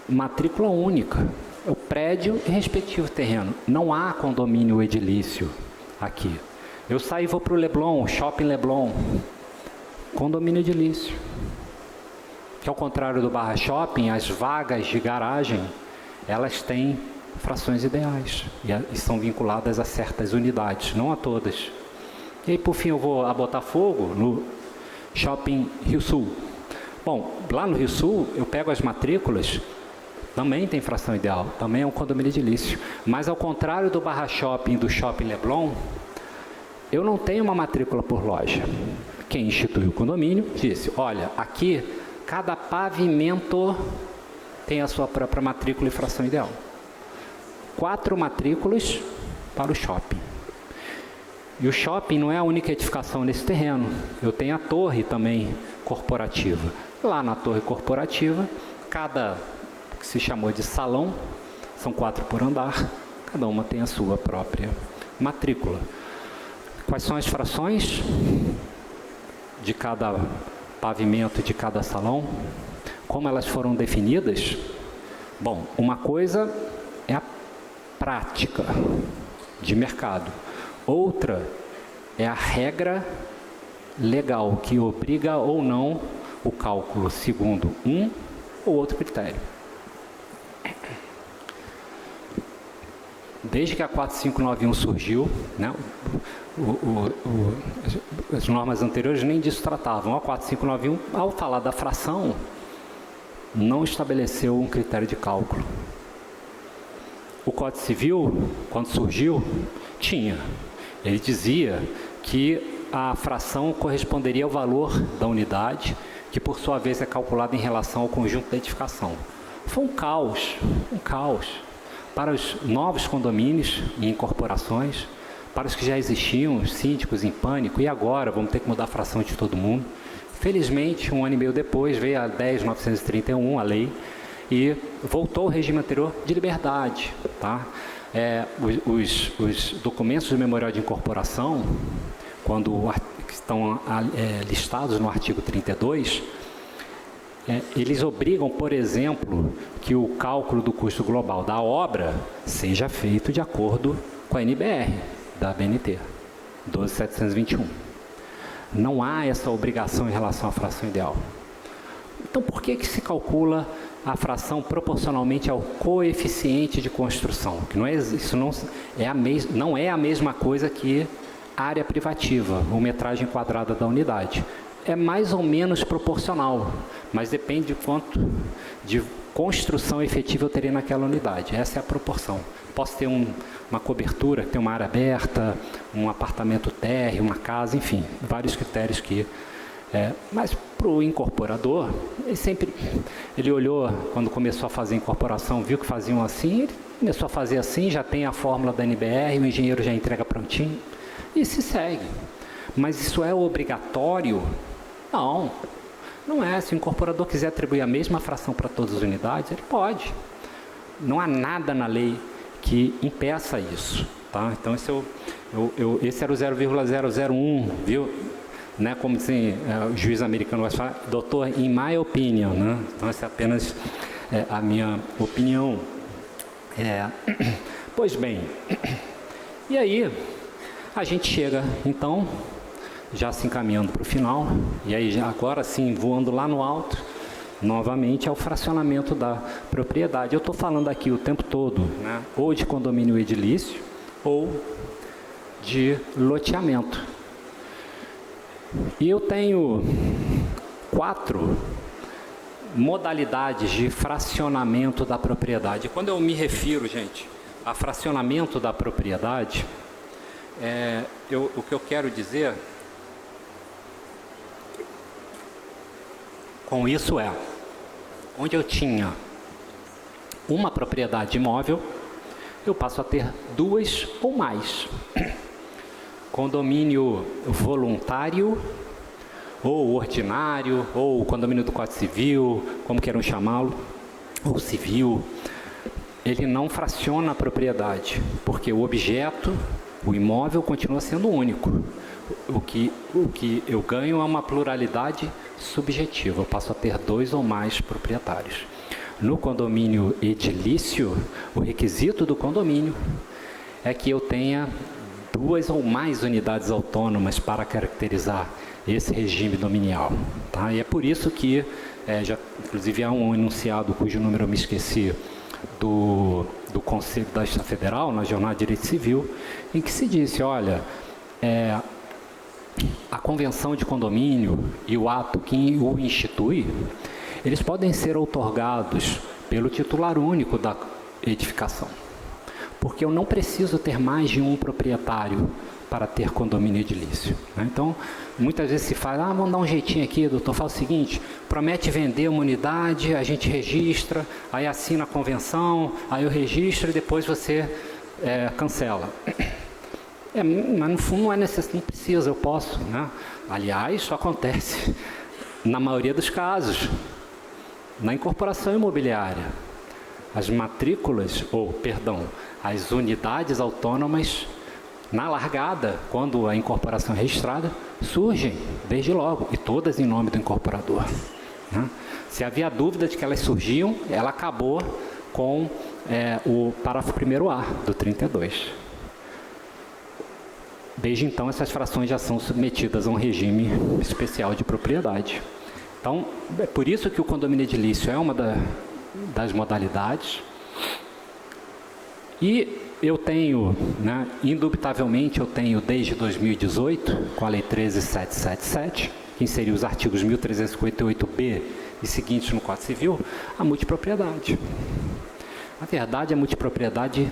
matrícula única, o prédio e respectivo terreno. Não há condomínio edilício aqui. Eu saio e vou para o Leblon, Shopping Leblon, condomínio edilício. Que ao contrário do Barra Shopping, as vagas de garagem, elas têm frações ideais e são vinculadas a certas unidades, não a todas. E aí, por fim, eu vou a Botafogo, no Shopping Rio Sul. Bom, lá no Rio Sul, eu pego as matrículas, também tem fração ideal, também é um condomínio edilício. Mas ao contrário do Barra Shopping e do Shopping Leblon, eu não tenho uma matrícula por loja. Quem instituiu o condomínio disse, olha, aqui cada pavimento tem a sua própria matrícula e fração ideal. 4 matrículas para o shopping. E o shopping não é a única edificação nesse terreno. Eu tenho a torre também corporativa. Lá na torre corporativa, cada que se chamou de salão, são 4 por andar, cada uma tem a sua própria matrícula. Quais são as frações de cada pavimento, de cada salão? Como elas foram definidas? Bom, uma coisa é a prática de mercado. Outra é a regra legal que obriga ou não o cálculo segundo um ou outro critério. Desde que a 4591 surgiu, né, as normas anteriores nem disso tratavam. A 4591, ao falar da fração, não estabeleceu um critério de cálculo. O Código Civil, quando surgiu, tinha. Ele dizia que a fração corresponderia ao valor da unidade, que por sua vez é calculado em relação ao conjunto da edificação. Foi um caos. Para os novos condomínios e incorporações, para os que já existiam, os síndicos em pânico, e agora vamos ter que mudar a fração de todo mundo. Felizmente, um ano e meio depois, veio a 10.931, a lei, e voltou ao regime anterior de liberdade. Tá? Os documentos do memorial de incorporação, quando estão listados no artigo 32, eles obrigam, por exemplo, que o cálculo do custo global da obra seja feito de acordo com a NBR da BNT, 12.721. Não há essa obrigação em relação à fração ideal. Então, por que se calcula a fração proporcionalmente ao coeficiente de construção? Que isso não é a mesma coisa que área privativa, ou metragem quadrada da unidade. É mais ou menos proporcional, mas depende de quanto de construção efetiva eu teria naquela unidade. Essa é a proporção. Posso ter uma cobertura, ter uma área aberta, um apartamento térreo, uma casa, enfim, vários critérios que... mas para o incorporador, ele olhou, quando começou a fazer incorporação, viu que faziam assim, ele começou a fazer assim, já tem a fórmula da NBR, o engenheiro já entrega prontinho, e se segue. Mas isso é obrigatório? Não, não é. Se o incorporador quiser atribuir a mesma fração para todas as unidades, ele pode. Não há nada na lei que impeça isso. Tá? Então, esse era o 0,001, viu? Né? Como assim, o juiz americano vai falar, doutor, in my opinion. Né? Então, essa é apenas a minha opinião. Pois bem, e aí a gente chega, então... já se encaminhando para o final, e aí agora sim, voando lá no alto, novamente ao fracionamento da propriedade. Eu estou falando aqui o tempo todo, né, ou de condomínio edilício, ou de loteamento. E eu tenho 4 modalidades de fracionamento da propriedade. Quando eu me refiro, gente, a fracionamento da propriedade, o que eu quero dizer... com isso onde eu tinha uma propriedade imóvel, eu passo a ter 2 ou mais. Condomínio voluntário, ou ordinário, ou condomínio do Código Civil, como queiram chamá-lo, ou civil, ele não fraciona a propriedade, porque o objeto O imóvel continua sendo único. O que eu ganho é uma pluralidade subjetiva. Eu passo a ter 2 ou mais proprietários. No condomínio edilício, o requisito do condomínio é que eu tenha 2 ou mais unidades autônomas para caracterizar esse regime dominial. Tá? E é por isso que, inclusive há um enunciado cujo número eu me esqueci, do Conselho da Justiça Federal, na Jornada de Direito Civil, em que se disse, olha, a convenção de condomínio e o ato que o institui, eles podem ser outorgados pelo titular único da edificação, porque eu não preciso ter mais de um proprietário para ter condomínio edilício. Né? Então, muitas vezes se fala, vamos dar um jeitinho aqui, doutor, faz o seguinte, promete vender uma unidade, a gente registra, aí assina a convenção, aí eu registro e depois você cancela. Mas no fundo não é necessário, não precisa, eu posso. Né? Aliás, isso acontece na maioria dos casos. Na incorporação imobiliária, as matrículas, as unidades autônomas, na largada, quando a incorporação é registrada, surgem desde logo, e todas em nome do incorporador. Né? Se havia dúvida de que elas surgiam, ela acabou com o parágrafo 1º-A do 32. Desde então, essas frações já são submetidas a um regime especial de propriedade. Então, é por isso que o condomínio edilício é uma das modalidades. E eu tenho, indubitavelmente, eu tenho desde 2018, com a Lei 13.777, que inseriu os artigos 1358b e seguintes no Código Civil, a multipropriedade. Na verdade, a multipropriedade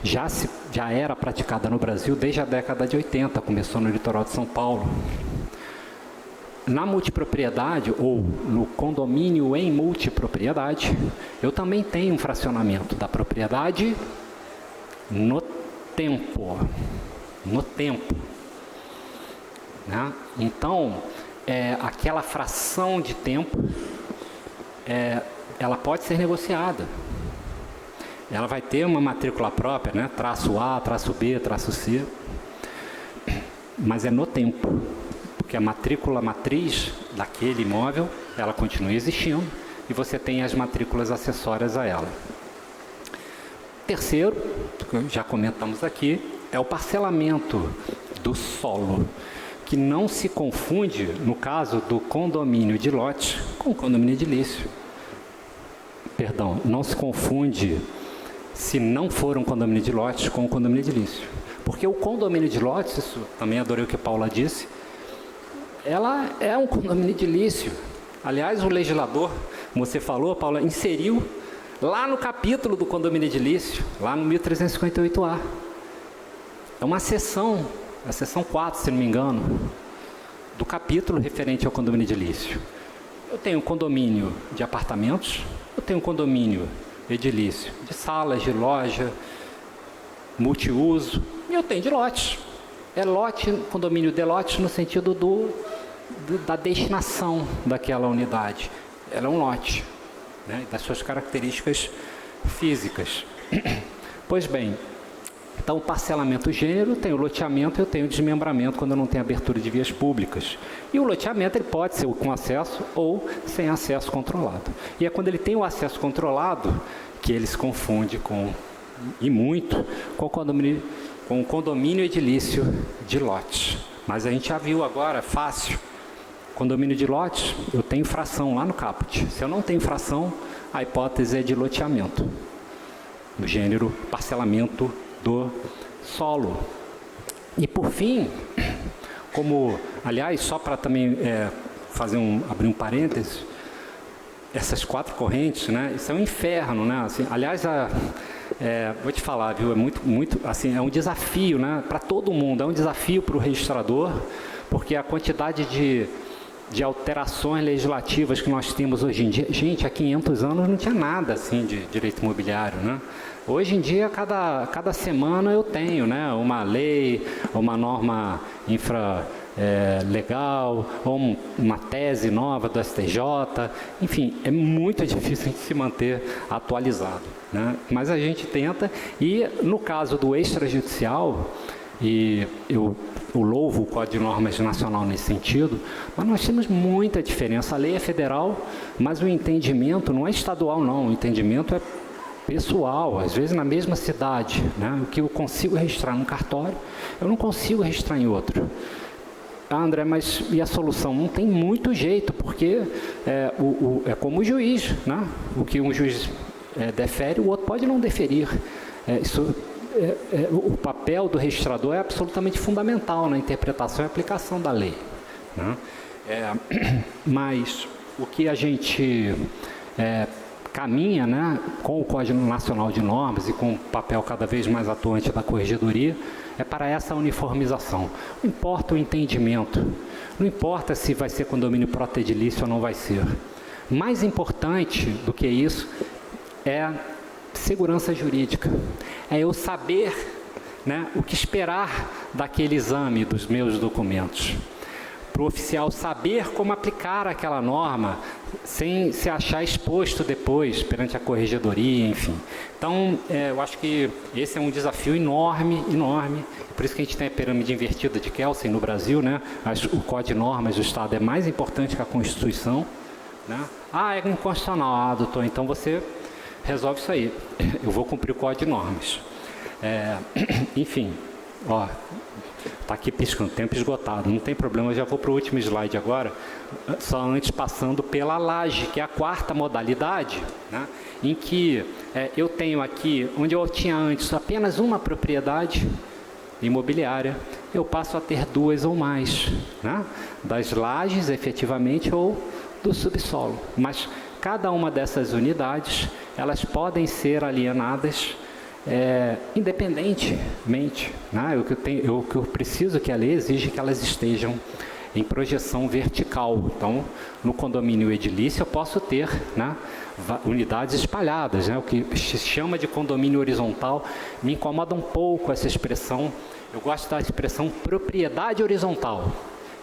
já era praticada no Brasil desde a década de 80, começou no litoral de São Paulo. Na multipropriedade, ou no condomínio em multipropriedade, eu também tenho um fracionamento da propriedade no tempo. No tempo. Né? Então, aquela fração de tempo, ela pode ser negociada. Ela vai ter uma matrícula própria, né? Traço A, traço B, traço C, mas é no tempo. Porque a matrícula matriz daquele imóvel, ela continua existindo e você tem as matrículas acessórias a ela. Terceiro, que já comentamos aqui, é o parcelamento do solo, que não se confunde, no caso do condomínio de lote, com o condomínio edilício. Perdão, não se confunde, se não for um condomínio de lote, com o condomínio edilício. Porque o condomínio de lotes, isso também adorei o que a Paula disse, ela é um condomínio edilício. Aliás, o legislador, como você falou, Paula, inseriu lá no capítulo do condomínio edilício, lá no 1358A. É uma seção, a seção 4, se não me engano, do capítulo referente ao condomínio edilício. Eu tenho um condomínio de apartamentos, eu tenho um condomínio edilício de salas, de loja, multiuso, e eu tenho de lotes. É lote, condomínio de lote no sentido da destinação daquela unidade. Ela é um lote, né, das suas características físicas. Pois bem, então o parcelamento gênero tem o loteamento e eu tenho o desmembramento quando eu não tenho abertura de vias públicas. E o loteamento ele pode ser com acesso ou sem acesso controlado. E é quando ele tem o acesso controlado que ele se confunde e muito com o condomínio edilício de lote. Mas a gente já viu agora, fácil. Condomínio de lote, eu tenho fração lá no caput. Se eu não tenho fração, a hipótese é de loteamento, do gênero parcelamento do solo. E por fim, aliás, só para também abrir um parênteses, essas 4 correntes, né, isso é um inferno, né? Assim, aliás, vou te falar, viu? É muito, assim, é um desafio, né, para todo mundo. É um desafio para o registrador, porque a quantidade de alterações legislativas que nós temos hoje em dia, gente, há 500 anos não tinha nada assim de direito imobiliário, né? Hoje em dia, cada semana eu tenho, né, uma lei, uma norma legal, ou uma tese nova do STJ, enfim, é muito difícil de se manter atualizado, né? Mas a gente tenta, e no caso do extrajudicial, e eu louvo o Código de Normas Nacional nesse sentido, mas nós temos muita diferença. A lei é federal, mas o entendimento não é estadual, não. O entendimento é pessoal, às vezes na mesma cidade, né? O que eu consigo registrar num cartório, eu não consigo registrar em outro. Ah, André, mas e a solução? Não tem muito jeito, porque é como o juiz, né? O que um juiz defere, o outro pode não deferir. O papel do registrador é absolutamente fundamental na interpretação e aplicação da lei, né? Mas o que a gente caminha, né, com o Código Nacional de Normas e com o papel cada vez mais atuante da Corregedoria, é para essa uniformização. Não importa o entendimento, não importa se vai ser condomínio pró-edilício ou não vai ser. Mais importante do que isso é segurança jurídica. É eu saber, né, o que esperar daquele exame dos meus documentos. Para o oficial saber como aplicar aquela norma sem se achar exposto depois perante a corregedoria, enfim. Então, eu acho que esse é um desafio enorme, enorme. Por isso que a gente tem a pirâmide invertida de Kelsen no Brasil, né? O Código de Normas do Estado é mais importante que a Constituição, né? Ah, é inconstitucional. Ah, doutor, então você resolve isso aí. Eu vou cumprir o Código de Normas. Enfim, ó... Está aqui piscando, tempo esgotado, não tem problema, eu já vou para o último slide agora, só antes passando pela laje, que é a quarta modalidade, né, em que eu tenho aqui, onde eu tinha antes apenas uma propriedade imobiliária, eu passo a ter duas ou mais, né, das lajes efetivamente ou do subsolo, mas cada uma dessas unidades, elas podem ser alienadas independentemente, né? O que eu preciso que a lei exige que elas estejam em projeção vertical. Então, no condomínio edilício, eu posso ter, né, unidades espalhadas, né? O que se chama de condomínio horizontal. Me incomoda um pouco essa expressão. Eu gosto da expressão propriedade horizontal,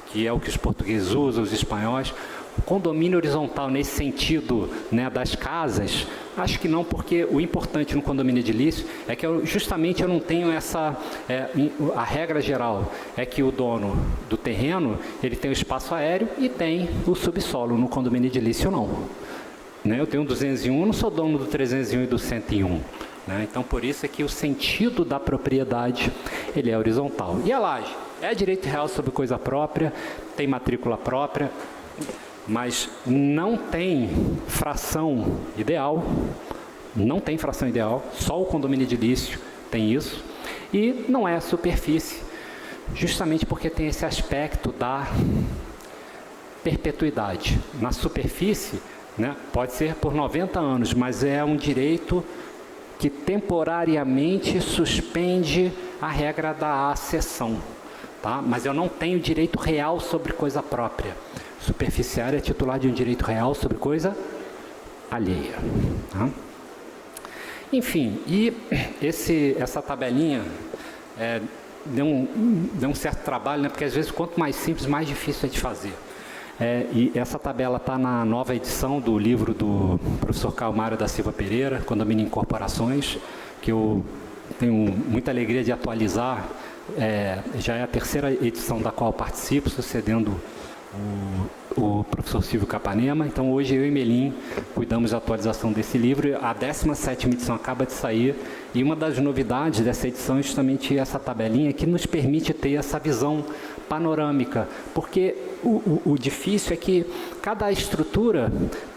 que é o que os portugueses usam, os espanhóis. O condomínio horizontal, nesse sentido, né, das casas, acho que não, porque o importante no condomínio edilício é que justamente eu não tenho essa... a regra geral é que o dono do terreno, ele tem o espaço aéreo e tem o subsolo. No condomínio edilício, não. Né? Eu tenho o 201, não sou dono do 301 e do 101. Né? Então, por isso é que o sentido da propriedade, ele é horizontal. E a laje? É direito real sobre coisa própria, tem matrícula própria, mas não tem fração ideal, só o condomínio edilício tem isso, e não é superfície, justamente porque tem esse aspecto da perpetuidade. Na superfície, né, pode ser por 90 anos, mas é um direito que temporariamente suspende a regra da acessão, tá? Mas eu não tenho direito real sobre coisa própria. Superficiário é titular de um direito real sobre coisa alheia. Tá? Enfim, e essa tabelinha deu um certo trabalho, né? Porque às vezes quanto mais simples, mais difícil é de fazer. E essa tabela está na nova edição do livro do professor Calmário da Silva Pereira, Condomínio Incorporações, que eu tenho muita alegria de atualizar. Já é a terceira edição da qual participo, sucedendo o professor Silvio Capanema. Então, hoje eu e Melim cuidamos da atualização desse livro. A 17ª edição acaba de sair e uma das novidades dessa edição é justamente essa tabelinha que nos permite ter essa visão panorâmica, porque o difícil é que cada estrutura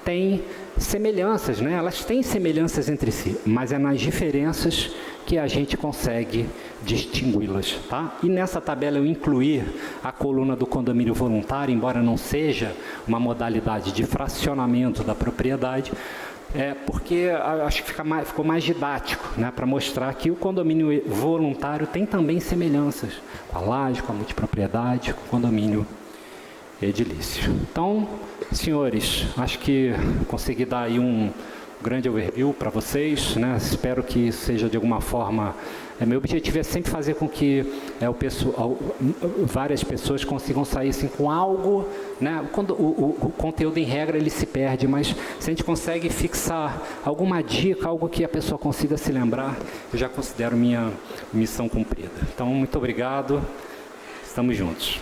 tem semelhanças, né? Elas têm semelhanças entre si, mas é nas diferenças que a gente consegue distingui-las, tá? E nessa tabela eu incluí a coluna do condomínio voluntário, embora não seja uma modalidade de fracionamento da propriedade, porque acho que ficou mais didático, né, para mostrar que o condomínio voluntário tem também semelhanças com a laje, com a multipropriedade, com o condomínio edilício. Então, senhores, acho que consegui dar aí grande overview para vocês, né? Espero que seja de alguma forma... meu objetivo é sempre fazer com que várias pessoas consigam sair assim, com algo, né? Quando o conteúdo em regra ele se perde, mas se a gente consegue fixar alguma dica, algo que a pessoa consiga se lembrar, eu já considero minha missão cumprida. Então, muito obrigado, estamos juntos.